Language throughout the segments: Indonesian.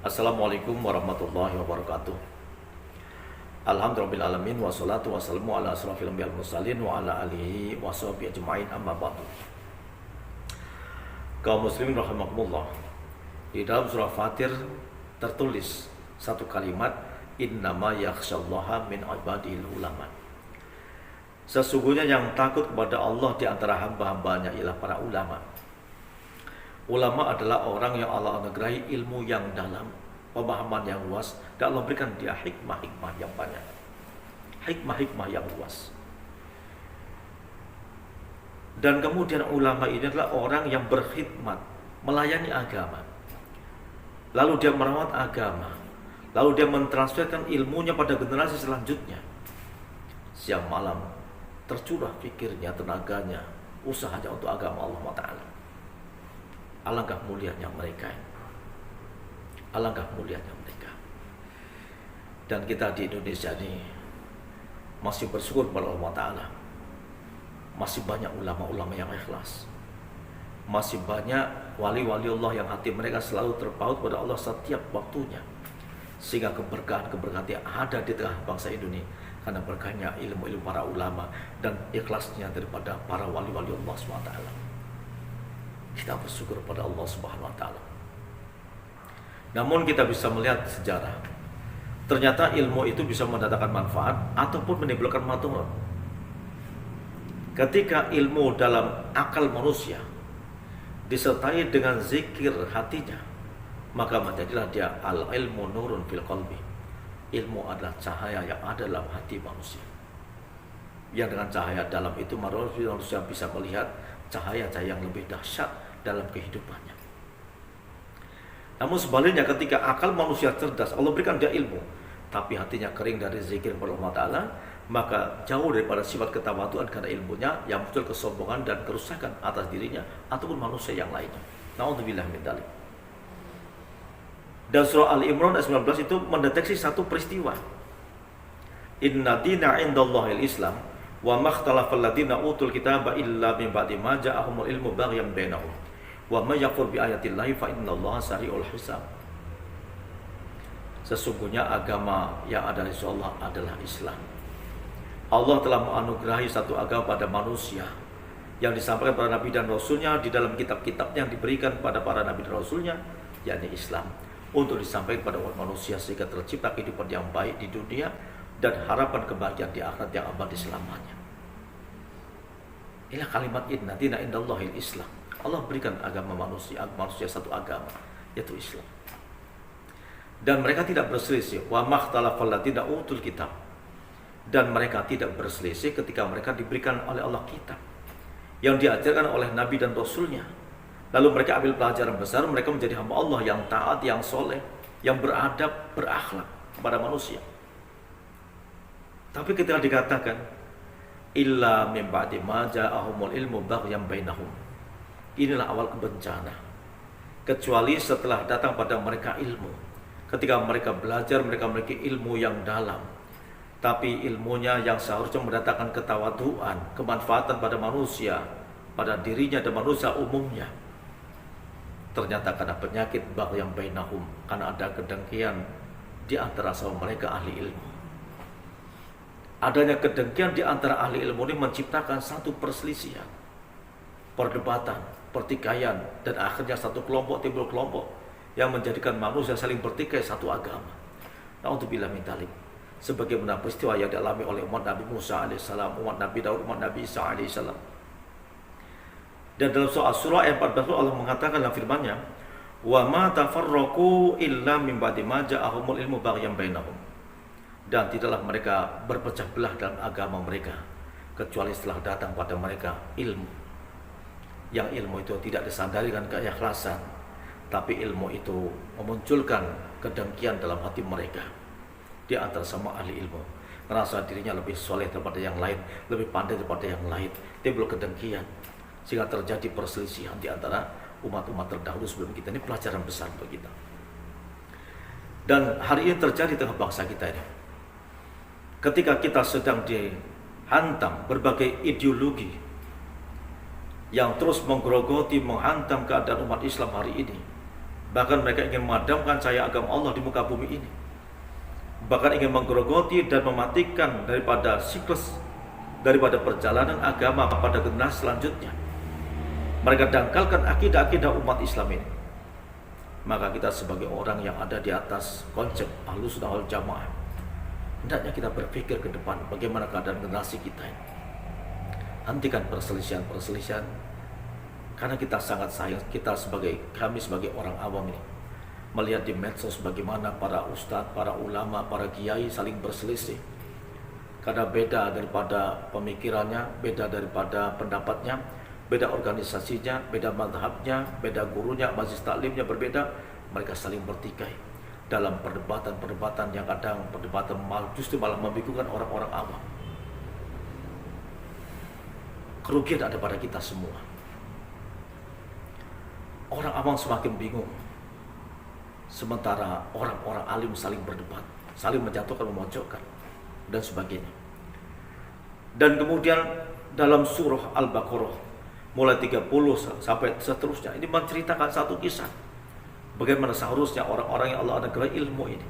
Assalamualaikum warahmatullahi wabarakatuh. Alhamdulillahirabbil alamin wassalatu wassalamu ala asrofil anbiya'il mursalin wa ala alihi washabihi ajmain amma ba'du. Kaum muslimin rahimakumullah. Di dalam surah Fatir tertulis satu kalimat, innama yakhsyallaha min ibadil ulama. Sesungguhnya yang takut kepada Allah di antara hamba-hambanya ialah para ulama. Ulama adalah orang yang Allah anugerahi ilmu yang dalam, pemahaman yang luas, dan Allah berikan dia hikmah-hikmah yang banyak, hikmah-hikmah yang luas. Dan kemudian ulama ini adalah orang yang berkhidmat, melayani agama, lalu dia merawat agama, lalu dia mentransferkan ilmunya pada generasi selanjutnya. Siang malam tercurah pikirnya, tenaganya, usahanya untuk agama Allah Ta'ala. Alangkah mulianya mereka. Alangkah mulianya mereka. Dan kita di Indonesia ini masih bersyukur kepada Allah Ta'ala. Masih banyak ulama-ulama yang ikhlas. Masih banyak wali-wali Allah yang hati mereka selalu terpaut pada Allah setiap waktunya. Sehingga keberkahan-keberkahan yang ada di tengah bangsa Indonesia karena berkahnya ilmu-ilmu para ulama dan ikhlasnya daripada para wali-wali Allah SWT. Kita bersyukur pada Allah Subhanahu wa Ta'ala. Namun kita bisa melihat sejarah. Ternyata ilmu itu bisa mendatangkan manfaat ataupun menimbulkan madarat. Ketika ilmu dalam akal manusia disertai dengan zikir hatinya, maka menjadilah dia al-ilmu nurun fil qalbi. Ilmu adalah cahaya yang ada dalam hati manusia. Yang dengan cahaya dalam itu manusia bisa melihat cahaya-cahaya yang lebih dahsyat dalam kehidupannya. Namun sebaliknya ketika akal manusia cerdas, Allah berikan dia ilmu, tapi hatinya kering dari zikir kepada Allah Ta'ala, maka jauh daripada sifat ketawaduan karena ilmunya yang muncul kesombongan dan kerusakan atas dirinya ataupun manusia yang lainnya. Na'udzubillah min dzalik. Dan surah Al-Imran ayat 19 itu mendeteksi satu peristiwa. Inna dina indallahil Islam wa makhtalafal ladina utul kitaba illa min ba'di ma ja'ahumul ilmu baghyan bainahum wa may yakfur bi ayatillahi fa innallaha sari'ul hisab. Sesungguhnya agama yang ada di Allah adalah Islam. Allah telah menganugerahi satu agama pada manusia yang disampaikan para nabi dan rasulnya di dalam kitab-kitabnya yang diberikan pada para nabi dan rasulnya, yakni Islam, untuk disampaikan pada umat manusia sehingga tercipta kehidupan yang baik di dunia dan harapan kebahagiaan di akhirat yang abadi selamanya. Inilah kalimat inna dina indallahil Islam. Allah berikan agama manusia satu agama, yaitu Islam. Dan mereka tidak berselisih. Wa makhtalafal ladzina utul kitab. Dan mereka tidak berselisih ketika mereka diberikan oleh Allah kitab yang diajarkan oleh nabi dan rasulnya. Lalu mereka ambil pelajaran besar, mereka menjadi hamba Allah yang taat, yang soleh, yang beradab, berakhlak kepada manusia. Tapi ketika dikatakan illa min ba'di ma ja'ahumul ilmu baghyan bainahum, inilah awal kebencana. Kecuali setelah datang pada mereka ilmu. Ketika mereka belajar, mereka memiliki ilmu yang dalam, tapi ilmunya yang seharusnya mendatangkan ketawaduan, kemanfaatan pada manusia, pada dirinya dan manusia umumnya, ternyata karena penyakit baghyan bainahum, karena ada kedengkian di antara sama mereka ahli ilmu. Adanya kedengkian di antara ahli ilmu ini menciptakan satu perselisihan, perdebatan, pertikaian, dan akhirnya satu kelompok timbul kelompok yang menjadikan manusia saling bertikai satu agama. Na'udzubillah min dzalik. Sebagaimana peristiwa yang dialami oleh umat Nabi Musa alaihissalam, umat Nabi Daud, umat Nabi Isa alaihissalam. Dan dalam surah ayat 14 Allah mengatakan dalam firman-Nya, "Wa ma tafarraqu illa min ba'di ma ja'ahumul ilmu baghyan bainahum." Dan tidaklah mereka berpecah belah dalam agama mereka kecuali setelah datang pada mereka ilmu. Yang ilmu itu tidak disandari dengan keikhlasan, tapi ilmu itu memunculkan kedengkian dalam hati mereka. Di antara sama ahli ilmu merasa dirinya lebih soleh daripada yang lain, lebih pandai daripada yang lain, timbul kedengkian sehingga terjadi perselisihan di antara umat-umat terdahulu sebelum kita. Ini pelajaran besar bagi kita. Dan hari ini terjadi di tengah bangsa kita ini. Ketika kita sedang dihantam berbagai ideologi yang terus menggerogoti, menghantam keadaan umat Islam hari ini, Bahkan mereka ingin memadamkan cahaya agama Allah di muka bumi ini. Bahkan ingin menggerogoti dan mematikan daripada siklus, daripada perjalanan agama pada generasi selanjutnya. Mereka dangkalkan akidah-akidah umat Islam ini. Maka kita sebagai orang yang ada di atas konsep Ahlussunnah wal Jamaah, hendaknya kita berpikir ke depan bagaimana keadaan generasi kita ini. Hentikan perselisihan-perselisihan, karena kita sangat sayang, kami sebagai orang awam ini melihat di medsos bagaimana para ustadz, para ulama, para kiai saling berselisih karena beda daripada pemikirannya, beda daripada pendapatnya, beda organisasinya, beda madhabnya, beda gurunya, majelis taklimnya berbeda. Mereka saling bertikai dalam perdebatan-perdebatan yang kadang perdebatan justru malah membingungkan orang-orang awam. Kerugian ada pada kita semua. Orang awam semakin bingung, sementara orang-orang alim saling berdebat, saling menjatuhkan, memojokkan, dan sebagainya. Dan kemudian dalam surah Al-Baqarah mulai 30 sampai seterusnya, ini menceritakan satu kisah bagaimana seharusnya orang-orang yang Allah anugerahi ilmu ini.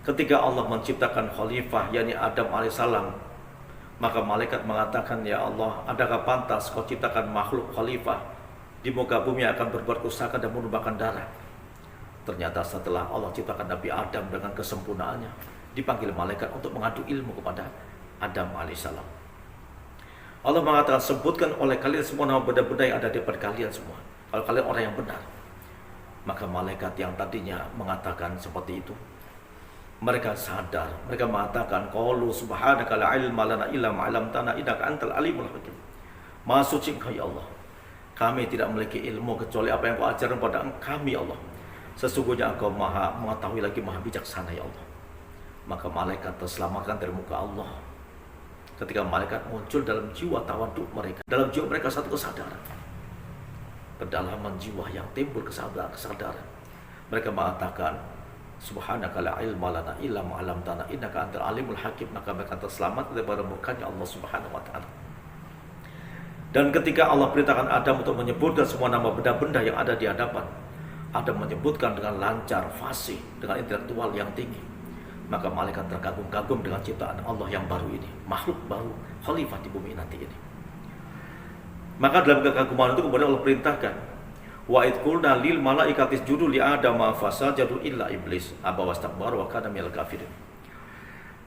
Ketika Allah menciptakan khalifah, yakni Adam alaihissalam, maka malaikat mengatakan, ya Allah, adakah pantas kau ciptakan makhluk khalifah di muka bumi yang akan berbuat kerusakan dan menumpahkan darah? Ternyata setelah Allah ciptakan Nabi Adam dengan kesempurnaannya, dipanggil malaikat untuk mengadu ilmu kepada Adam alaihissalam. Allah mengatakan, sebutkan oleh kalian semua nama benda-benda yang ada di depan kalian semua, kalau kalian orang yang benar. Maka malaikat yang tadinya mengatakan seperti itu, mereka sadar, mereka mengatakan, qalu subhanaka la ilma lana illa ma 'allamtana innaka antal alimul hakim. Maha suci Engkau ya Allah, kami tidak memiliki ilmu kecuali apa yang Kau ajarkan pada kami ya Allah. Sesungguhnya Engkau maha mengetahui lagi maha bijaksana ya Allah. Maka malaikat terselamatkan dari muka Allah ketika malaikat muncul dalam jiwa tawaduk mereka, dalam jiwa mereka satu kesadaran, kedalaman jiwa yang timbul kesadaran. Mereka mengatakan, subhanaka la ilma lana illa ma 'allamtana innaka antal alimul hakim. Maka mereka terselamat daripada murkanya Allah Subhanahu wa taala. Dan ketika Allah perintahkan Adam untuk menyebutkan semua nama benda-benda yang ada di hadapan, Adam menyebutkan dengan lancar, fasih, dengan intelektual yang tinggi. Maka malaikat terkagum-kagum dengan ciptaan Allah yang baru ini, makhluk baru, khalifah di bumi nanti ini. Maka dalam kekaguman itu kemudian Allah perintahkan, wa id qulna lil malaikati isjudu li adama fasajadu illa iblis aba wastakbara wa kana minal kafirin.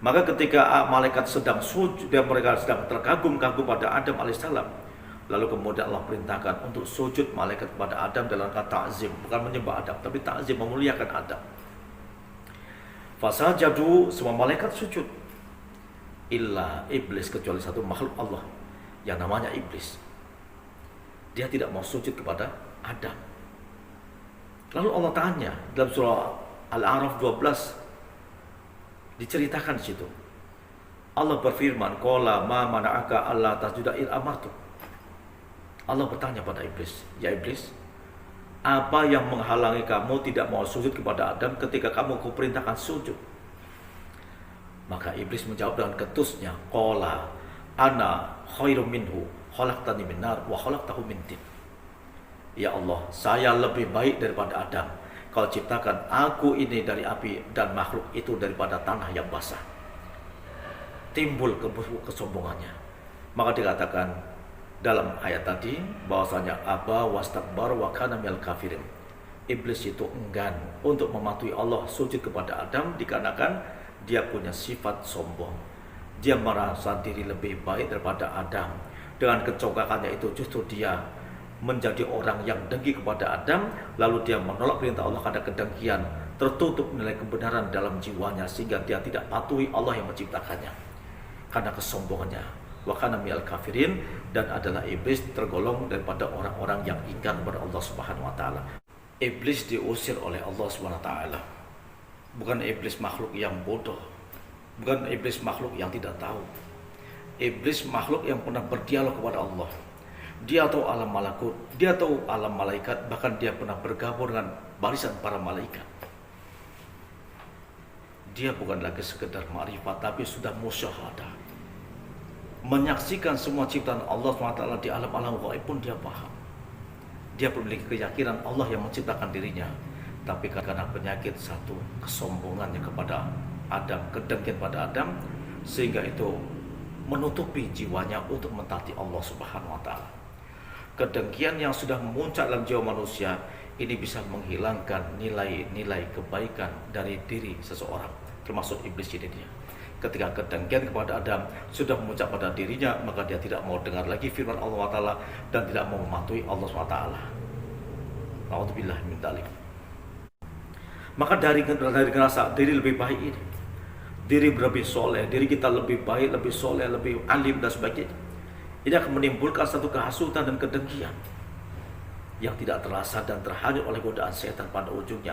Maka ketika malaikat sedang sujud dan mereka sedang terkagum-kagum pada Adam alaihissalam, lalu kemudian Allah perintahkan untuk sujud malaikat kepada Adam dalam kata ta'zim, bukan menyembah Adam, tapi ta'zim, memuliakan Adam. Fasajadu, semua malaikat sujud, illa iblis, kecuali satu makhluk Allah yang namanya iblis. Dia tidak mau sujud kepada Adam. Lalu Allah tanya dalam surah Al-A'raf 12, diceritakan di situ. Allah berfirman, qala ma mana'aka alla tasjuda id amartu. Allah bertanya pada iblis, ya iblis, apa yang menghalangi kamu tidak mau sujud kepada Adam ketika kamu kuperintahkan sujud? Maka iblis menjawab dengan ketusnya, qala ana khairum minhu khalaqtani min nar wa khalaqtahu min tin. Ya Allah, saya lebih baik daripada Adam. Kau ciptakan aku ini dari api dan makhluk itu daripada tanah yang basah. Timbul kesombongannya. Maka dikatakan dalam ayat tadi bahwasanya aba wastakbar wa kana minal kafirin. Iblis itu enggan untuk mematuhi Allah, sujud kepada Adam dikarenakan dia punya sifat sombong. Dia merasa diri lebih baik daripada Adam. Dengan kecongkakannya itu justru dia menjadi orang yang dengki kepada Adam, lalu dia menolak perintah Allah karena kedengkian, tertutup nilai kebenaran dalam jiwanya sehingga dia tidak patuhi Allah yang menciptakannya. Karena kesombongannya, wa kana minal kafirin, dan adalah iblis tergolong daripada orang-orang yang enggan kepada Allah Subhanahu wa taala. Iblis diusir oleh Allah Subhanahu wa taala. Bukan iblis makhluk yang bodoh, bukan iblis makhluk yang tidak tahu. Iblis makhluk yang pernah berdialog kepada Allah. Dia tahu alam malakut, dia tahu alam malaikat, bahkan dia pernah bergabung dengan barisan para malaikat. Dia bukan lagi sekedar ma'rifat, tapi sudah musyahadah. Menyaksikan semua ciptaan Allah SWT di alam-alam gaib pun dia paham. Dia memiliki keyakinan Allah yang menciptakan dirinya, tapi karena penyakit satu, kesombongannya kepada Adam, kedengkian pada Adam, sehingga itu menutupi jiwanya untuk mentaati Allah Subhanahu wa taala. Kedengkian yang sudah memuncak dalam jiwa manusia ini bisa menghilangkan nilai-nilai kebaikan dari diri seseorang, termasuk iblis ini dia. Ketika kedengkian kepada Adam sudah memuncak pada dirinya, maka dia tidak mau dengar lagi firman Allah Ta'ala dan tidak mau mematuhi Allah SWT. Na'udzubillah min dzalik. Maka dari ngerasa diri lebih baik ini, diri lebih soleh, diri kita lebih baik, lebih soleh, lebih alim dan sebagainya, ini akan menimbulkan satu kehasutan dan kedengkian yang tidak terasa dan terhanyut oleh godaan setan. Pada ujungnya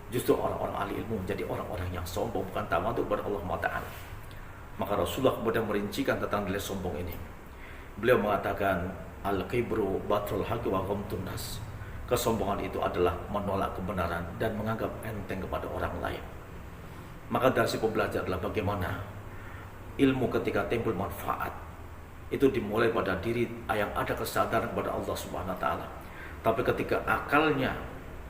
justru orang-orang ahli ilmu menjadi orang-orang yang sombong, bukan tawadhu kepada Allah Ta'ala. Maka Rasulullah kemudian merincikan tentang nilai sombong ini. Beliau mengatakan, al-kibru batrul haqqi wa ghamtun nas. Kesombongan itu adalah menolak kebenaran dan menganggap enteng kepada orang lain. Maka dari si pembelajar adalah bagaimana ilmu ketika timbul manfaat itu dimulai pada diri yang ada kesadaran kepada Allah Subhanahu wa taala. Tapi ketika akalnya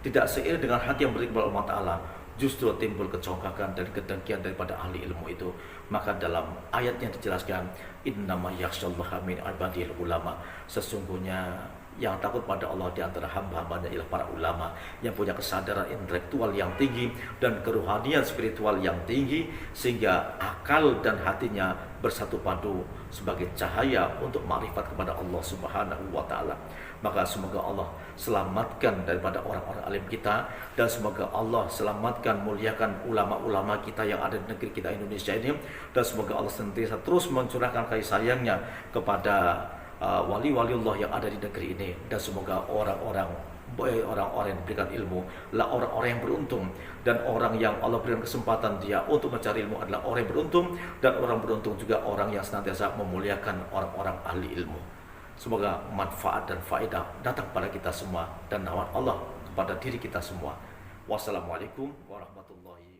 tidak seiring dengan hati yang beriman kepada Allah Ta'ala, justru timbul kecongkakan dan kedengkian daripada ahli ilmu itu. Maka dalam ayatnya dijelaskan, innama yakhsyallaha min ibadil ulama, sesungguhnya yang takut pada Allah di antara hamba-hambanya ialah para ulama yang punya kesadaran intelektual yang tinggi dan kerohanian spiritual yang tinggi, sehingga akal dan hatinya bersatu padu sebagai cahaya untuk makrifat kepada Allah Subhanahu wa taala. Maka semoga Allah selamatkan daripada orang-orang alim kita, dan semoga Allah selamatkan, muliakan ulama-ulama kita yang ada di negeri kita Indonesia ini, dan semoga Allah senantiasa terus mencurahkan kasih sayangnya kepada wali-waliullah yang ada di negeri ini, dan semoga orang-orang yang diberikan ilmu lah orang-orang yang beruntung, dan orang yang Allah berikan kesempatan dia untuk mencari ilmu adalah orang yang beruntung, dan orang beruntung juga orang yang senantiasa memuliakan orang-orang ahli ilmu. Semoga manfaat dan faedah datang pada kita semua dan nawan Allah kepada diri kita semua. Wassalamualaikum warahmatullahi